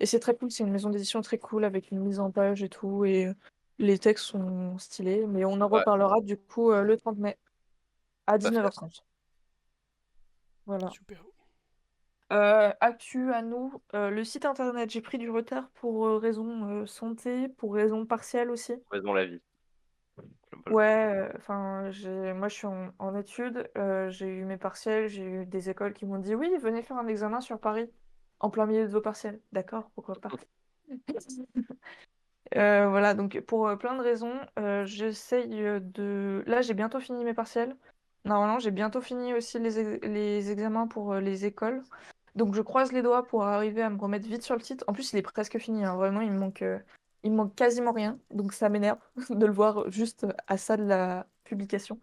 Et c'est très cool, c'est une maison d'édition très cool avec une mise en page et tout, et les textes sont stylés. Mais on en Ouais, reparlera du coup le 30 mai à tout à fait. 19h30. Voilà. Super. Actu à nous, le site internet, j'ai pris du retard pour raison santé, pour raison partielle aussi. Raison la vie, globalement. Ouais, enfin, moi je suis en études, j'ai eu mes partiels, j'ai eu des écoles qui m'ont dit oui, venez faire un examen sur Paris, en plein milieu de vos partiels. D'accord, pourquoi pas. Voilà, donc pour plein de raisons, j'essaye de. Là, j'ai bientôt fini mes partiels. Normalement, j'ai bientôt fini aussi les examens pour les écoles. Donc je croise les doigts pour arriver à me remettre vite sur le site. En plus, il est presque fini, hein. Vraiment, il me manque quasiment rien. Donc ça m'énerve de le voir juste à ça de la publication.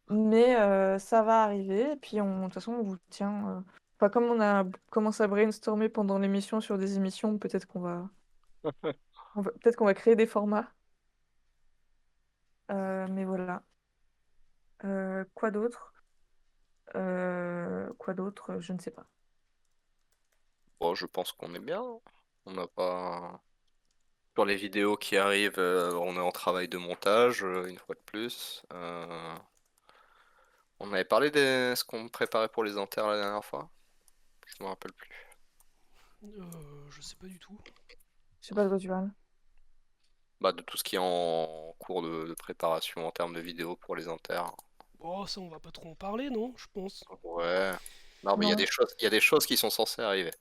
Mais ça va arriver. Et puis, de toute façon, on vous tient. Enfin, comme on a commencé à brainstormer pendant l'émission sur des émissions, peut-être qu'on va créer des formats. Mais voilà. Quoi d'autre? Quoi d'autre? Je ne sais pas. Bon, je pense qu'on est bien. On n'a pas. Sur les vidéos qui arrivent, on est en travail de montage, une fois de plus. On avait parlé de ce qu'on préparait pour les inters la dernière fois. Je me rappelle plus. Je sais pas du tout. Je sais pas de quoi tu parles. Bah, de tout ce qui est en cours de préparation en termes de vidéos pour les inters. Oh, ça, on va pas trop en parler, non? Je pense. Ouais. Non, mais Non. il y a des choses qui sont censées arriver,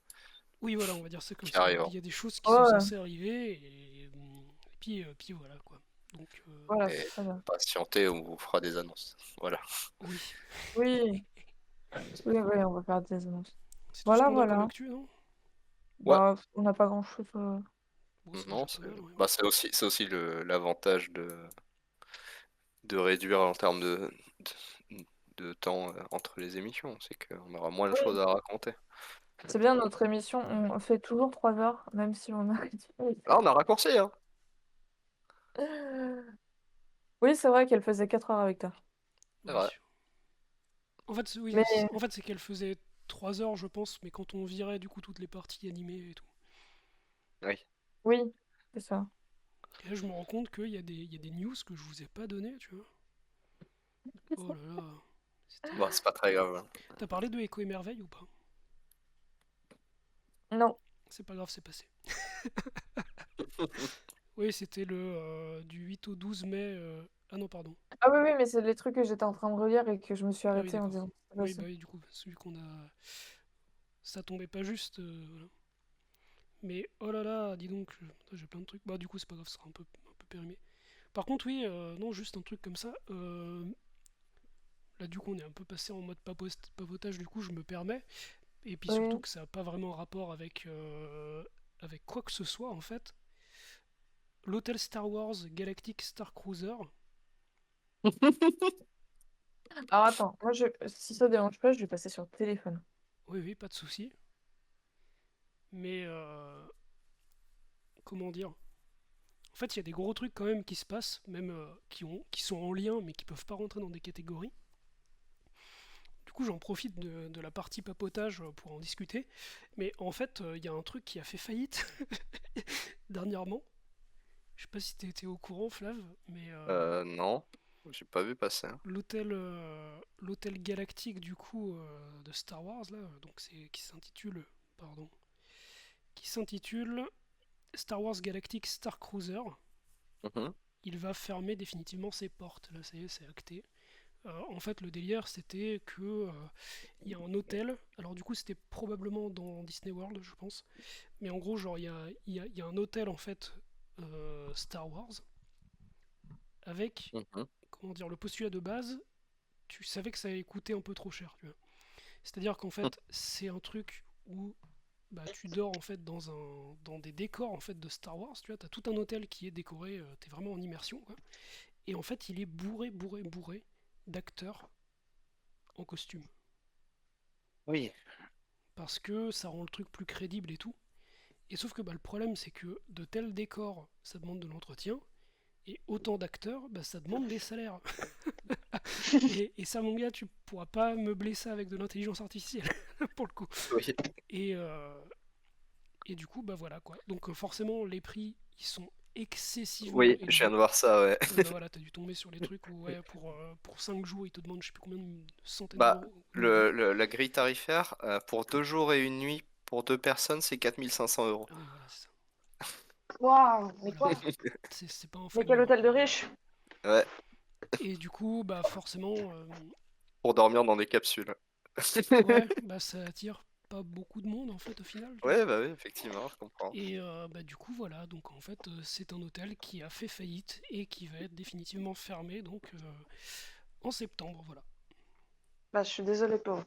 Oui, voilà, on va dire ça comme qui ça. arrivent. Il y a des choses qui sont Ouais, censées arriver et puis voilà quoi. Donc, voilà, c'est Et très bien. patientez, on vous fera des annonces. Voilà. oui. Oui, oui, oui, on va faire des annonces. C'est tout ce Voilà, qu'on a comme voilà. actu, non? Ouais. Bah, on n'a pas grand-chose. Bon, c'est déjà Non, pas mal, ouais. c'est aussi l'avantage de réduire en termes de temps entre les émissions. C'est qu'on aura moins de choses Oui, à raconter. c'est bien notre émission. On fait toujours 3 heures, même si on arrête. Ah, on a raccourci, hein. Oui, c'est vrai qu'elle faisait 4 heures avec toi. C'est Oui. vrai. En fait, Mais oui. En fait, c'est qu'elle faisait 3 heures, je pense, mais quand on virait du coup toutes les parties animées et tout. Oui. oui, c'est ça. Et là, je me rends compte qu'il y a des news que je vous ai pas données, tu vois. Oh là là. C'était. Bon, c'est pas très grave, hein. T'as parlé de Echo et Merveille ou pas? Non. C'est pas grave, c'est passé. Oui, c'était du 8 au 12 mai. Ah non, pardon. Ah oui, oui, mais c'est les trucs que j'étais en train de relire et que je me suis Ah oui, arrêtée en d'accord. disant. C'est pas Oui, ça. bah oui, du coup, celui qu'on a. Ça tombait pas juste. Voilà. Mais oh là là, dis donc, j'ai plein de trucs. Bah, du coup, c'est pas grave, ce sera un peu périmé. Par contre, oui, non, juste un truc comme ça. Là, du coup, on est un peu passé en mode papotage, du coup, je me permets. Et puis surtout Oui. que ça n'a pas vraiment rapport avec quoi que ce soit, en fait. L'hôtel Star Wars Galactic Star Cruiser. Alors attends, si ça dérange pas, je vais passer sur le téléphone. Oui, oui, pas de souci. Mais comment dire? En fait, il y a des gros trucs quand même qui se passent, même qui sont en lien, mais qui peuvent pas rentrer dans des catégories. Du coup, j'en profite de la partie papotage pour en discuter. Mais en fait, il y a un truc qui a fait faillite dernièrement. Je sais pas si t'étais au courant, Flav, mais Non, j'ai pas vu passer, hein. l'hôtel galactique du coup de Star Wars là, donc c'est pardon, qui s'intitule Star Wars Galactic Star Cruiser. Mhm. Il va fermer définitivement ses portes. Là, ça y est, c'est acté. En fait, le délire, c'était que il y a un hôtel. Alors, du coup, c'était probablement dans Disney World, je pense. Mais en gros, genre, il y a un hôtel, en fait, Star Wars, avec, Mhm. comment dire, le postulat de base, tu savais que ça allait coûter un peu trop cher, tu vois. C'est-à-dire qu'en fait, c'est un truc où bah, tu dors en fait dans des décors en fait de Star Wars, tu vois, t'as tout un hôtel qui est décoré, t'es vraiment en immersion, quoi. Et en fait, il est bourré, bourré, bourré d'acteurs en costume. Oui. Parce que ça rend le truc plus crédible et tout. Et sauf que bah, le problème, c'est que de tels décors, ça demande de l'entretien. Et autant d'acteurs, bah, ça demande des salaires. Et ça, mon gars, tu pourras pas meubler ça avec de l'intelligence artificielle, pour le coup. Oui. Et, Et du coup, bah voilà quoi. Donc forcément, les prix, ils sont excessivement Oui, je viens élevés. de voir ça, ouais. Ouais, bah voilà, t'as dû tomber sur les trucs où, ouais, pour 5 jours, ils te demandent je sais plus combien de centaines Bah, d'euros minimum. la grille tarifaire, pour 2 jours et 1 nuit, pour 2 personnes, c'est 4 500 euros. Ah oui, voilà, c'est ça. Waouh, mais Voilà. quoi? C'est pas un Mais frais de quel manœuvre. hôtel de riche? Ouais, Et du coup, bah forcément, pour dormir dans des capsules. ouais, bah ça attire pas beaucoup de monde en fait au final, tu vois. Ouais, bah oui, effectivement, je comprends. Et bah du coup voilà, donc en fait c'est un hôtel qui a fait faillite et qui va être définitivement fermé donc en septembre, voilà. Bah, je suis désolée pour eux.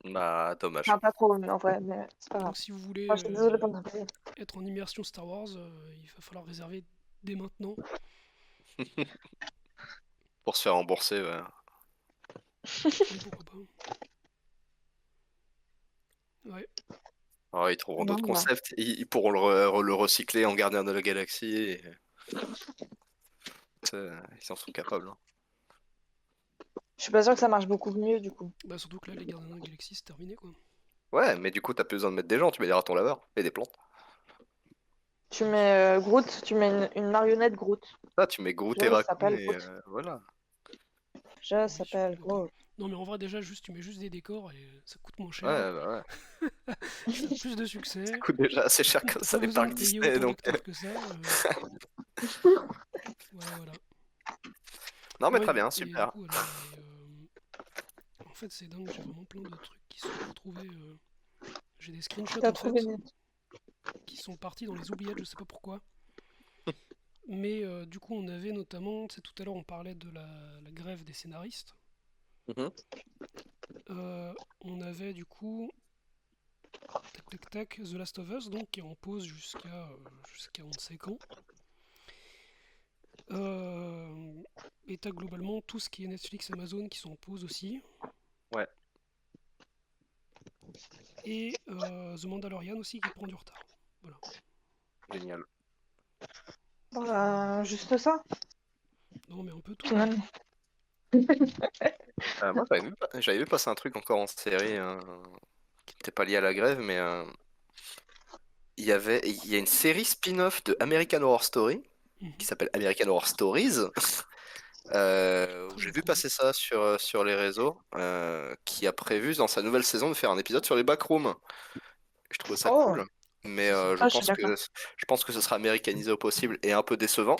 Bah, dommage. Enfin, pas trop, en vrai, mais c'est pas grave. Donc si vous voulez Enfin, je suis désolée pour notre pays. être en immersion Star Wars, il va falloir réserver dès maintenant. Pour se faire rembourser, ouais. Oui, pourquoi pas. Ouais, Alors, ils trouveront Non, d'autres bah. concepts. Ils pourront le recycler en gardien de la galaxie. Ils en sont capables, hein. Je suis pas sûre que ça marche beaucoup mieux, du coup. bah surtout que là les Gardiens de la Galaxie c'est terminé quoi. Ouais, mais du coup, t'as plus besoin de mettre des gens, tu mets des ratons laveurs et des plantes. Tu mets Groot, tu mets une marionnette Groot. Là, tu mets Groot et Je Raccoon s'appelle et Groot. voilà. Je Oui, s'appelle pourquoi pas. Groot. Non mais en vrai déjà juste tu mets juste des décors et ça coûte moins cher. Ouais, bah ouais. Ça a plus de Ça succès. coûte déjà assez cher comme T'as ça, pas les besoin parcs de payer Disney, autant donc. d'acteurs que ça. Voilà, voilà. Non, mais Non, très bien, et du super. coup, voilà. En fait, c'est dingue, j'ai vraiment plein de trucs qui sont retrouvés. J'ai des screenshots T'as en trouvé fait une... qui sont partis dans les oubliettes, je sais pas pourquoi. Mais du coup, on avait notamment, tu sais, tout à l'heure, on parlait de la grève des scénaristes. Mhm. On avait du coup, tac tac tac, The Last of Us, donc qui est en pause jusqu'à on ne sait quand. Et t'as globalement tout ce qui est Netflix, Amazon qui sont en pause aussi. Ouais, Et The Mandalorian aussi qui prend du retard. Voilà. génial. Voilà, juste ça, Non, mais un peu tout, quoi. finalement. Moi, j'avais vu passer un truc encore en série qui n'était pas lié à la grève, mais il y a une série spin-off de American Horror Story qui Mhm. s'appelle American Horror Stories. Où Très j'ai bon vu projet. passer ça sur les réseaux, qui a prévu dans sa nouvelle saison de faire un épisode sur les backrooms. Je trouve ça Oh, cool, mais C'est sympa. ah, je suis d'accord. je pense que ce sera américanisé au possible et un peu décevant,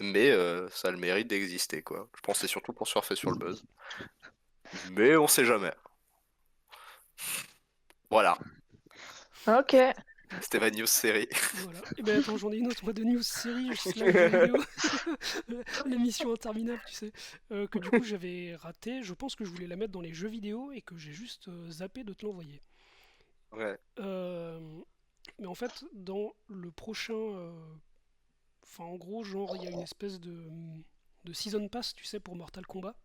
mais ça a le mérite d'exister, quoi. Je pense que c'est surtout pour surfer sur le buzz, mais on sait jamais. Voilà, Ok. c'était ma news série. Voilà. Et ben attends, j'en ai une autre, moi, de news série slash jeux vidéo. L'émission interminable, tu sais. Que du coup, j'avais raté. Je pense que je voulais la mettre dans les jeux vidéo et que j'ai juste zappé de te l'envoyer. Ouais, Euh, mais en fait, dans le prochain. Enfin, en gros, genre, il y a une espèce de Season Pass, tu sais, pour Mortal Kombat.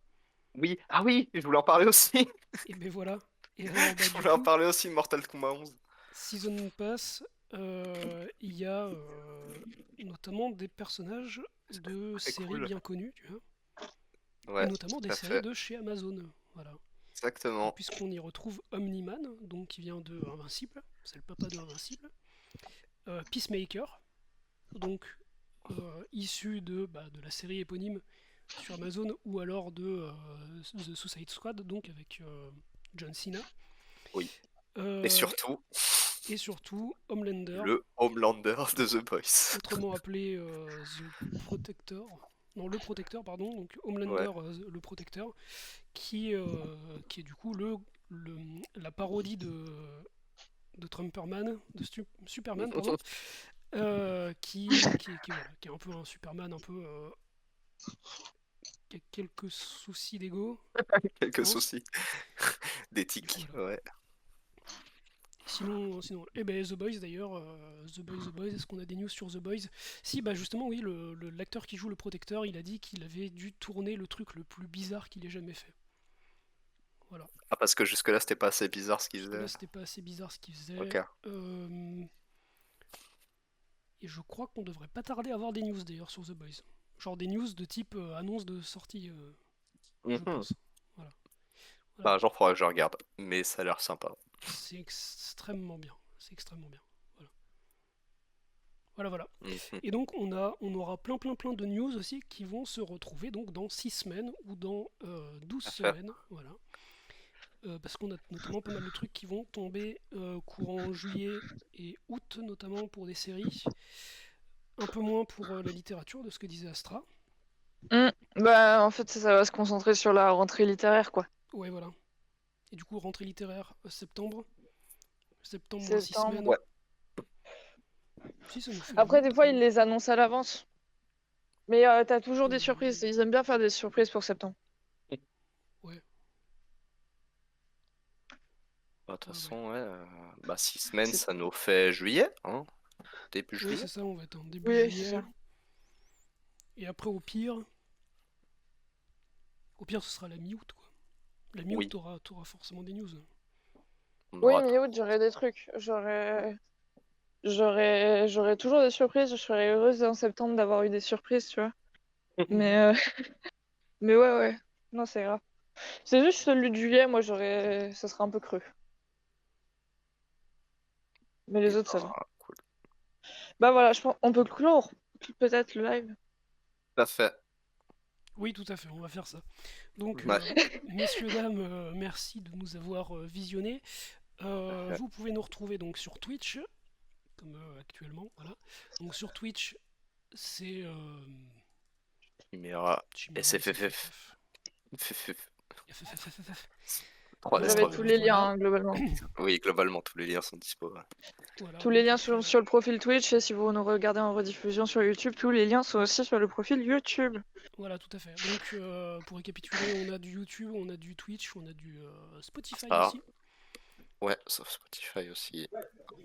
oui, ah oui, je voulais en parler aussi. Et ben voilà. Et alors, bah, Je du voulais en coup, parler aussi, Mortal Kombat 11. Season Pass, il y a notamment des personnages de Très séries cool. bien connues, tu vois, et Ouais, notamment des tout à séries fait, de chez Amazon. Voilà. exactement. Puisqu'on y retrouve Omni-Man, donc qui vient de Invincible, c'est le papa de Invincible, Peacemaker, donc issu de la série éponyme sur Amazon, ou alors de The Suicide Squad, donc avec John Cena. Oui, et Euh, surtout et surtout Homelander, le Homelander de The Boys. autrement appelé The Protector. Non, le Protecteur, pardon, donc Ouais, Homelander, le Protecteur, qui est du coup le, la parodie de Trumperman, de Superman, pardon, voilà, qui est un peu un Superman, un peu qui a quelques soucis d'ego, je quelques pense. soucis d'éthique, Voilà. ouais. Sinon, eh ben The Boys d'ailleurs, The Boys, est-ce qu'on a des news sur The Boys? Si, bah justement, oui, l'acteur qui joue le protecteur, il a dit qu'il avait dû tourner le truc le plus bizarre qu'il ait jamais fait. Voilà. Ah, parce que jusque-là, c'était pas assez bizarre ce qu'il Parce que là, faisait. c'était pas assez bizarre ce qu'il Ok. faisait. Et je crois qu'on devrait pas tarder à avoir des news d'ailleurs sur The Boys. Genre des news de type annonce de sortie, je Mhm. pense. Voilà. Voilà. Bah, genre, faudrait que je regarde. Mais ça a l'air sympa. C'est extrêmement bien. C'est extrêmement bien. Voilà. Voilà. Mhm. Et donc on aura plein de news aussi qui vont se retrouver donc dans 6 semaines ou dans 12 Parfait. semaines. Voilà. Parce qu'on a notamment pas mal de trucs qui vont tomber courant juillet et août, notamment pour des séries. Un peu moins pour la littérature, de ce que disait Astra. Bah, en fait, ça va se concentrer sur la rentrée littéraire, quoi. Ouais, voilà. Et du coup, rentrée littéraire septembre. Septembre moins 6 Septembre. semaines. Ouais. Si, ça nous fait Après, des août. fois, ils les annoncent à l'avance. Mais t'as toujours des Euh, surprises. Ils aiment bien faire des surprises pour septembre. ouais, Bah, de toute ouais. façon, ouais, 6 semaines, C'est- ça nous fait juillet, hein, début Oui, c'est juillet. ça, on va être en début Oui, c'est juillet. ça. Et après, au pire, ce sera la mi-août, quoi. La mi-août, Oui, t'auras forcément des news. on Oui, aura. mi-août, j'aurai des trucs. J'aurai toujours des surprises. Je serais heureuse en septembre d'avoir eu des surprises, tu vois. Mais, mais ouais. Non, c'est grave. C'est juste celui de juillet, moi, ça sera un peu creux. Mais Et les autres, ça va. cool. Bah voilà, je pense on peut clore peut-être le live. Tout à fait. Oui, tout à fait, on va faire ça. Donc, Ouais. messieurs, dames, merci de nous avoir visionnés. Vous pouvez nous retrouver donc sur Twitch, comme actuellement, voilà. Donc sur Twitch, c'est Chimera, Chimera SFFF. SFFF. Trois Vous S, avez 3 tous V. les liens, Voilà, hein, globalement. Oui, globalement, tous les liens sont dispo. Ouais. voilà. Tous les Donc liens et sont puis sur le profil Twitch et si vous nous regardez en rediffusion sur YouTube, tous les liens sont aussi sur le profil YouTube. voilà, tout à fait. Donc pour récapituler, on a du YouTube, on a du Twitch, on a du Spotify Insta, aussi, ouais, sauf Spotify aussi.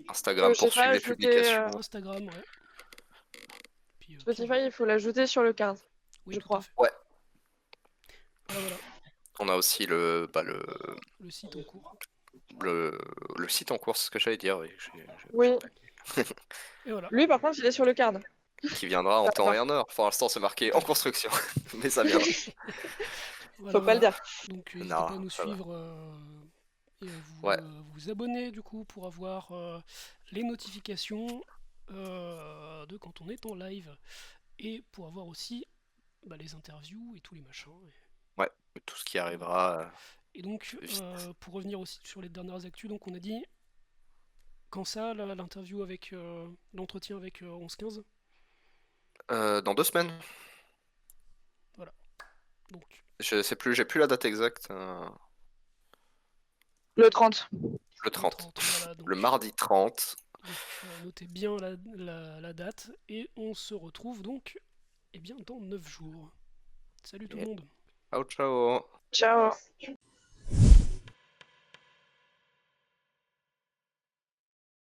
Instagram Je sais pour pas suivre les ajouter publications. Instagram, ouais. Puis Spotify, voilà. il faut l'ajouter sur le card, Oui, je tout à crois. fait. Ouais, Voilà. on a aussi Le site en cours. le, le site en cours, c'est ce que j'allais dire, oui, Oui. Et voilà. Lui, par contre, il est sur le card. qui viendra en temps et en heure. Pour l'instant, c'est marqué en construction, mais ça viendra. Faut pas le Voilà. dire. Donc n'hésitez pas Non, à nous ça va. suivre et Ouais, vous abonner du coup pour avoir les notifications de quand on est en live et pour avoir aussi les interviews et tous les machins. ouais, tout ce qui Voilà. arrivera Et donc vite. pour revenir aussi sur les dernières actus, donc on a dit quand ça, l'interview avec l'entretien avec 11-15. Dans 2 semaines. Voilà. Donc Je sais plus, j'ai plus la date exacte. Le 30. Le le 30. 30, voilà. Le mardi 30. Donc notez bien la date et on se retrouve donc dans 9 jours. Salut tout le Et monde. ciao, ciao. Ciao.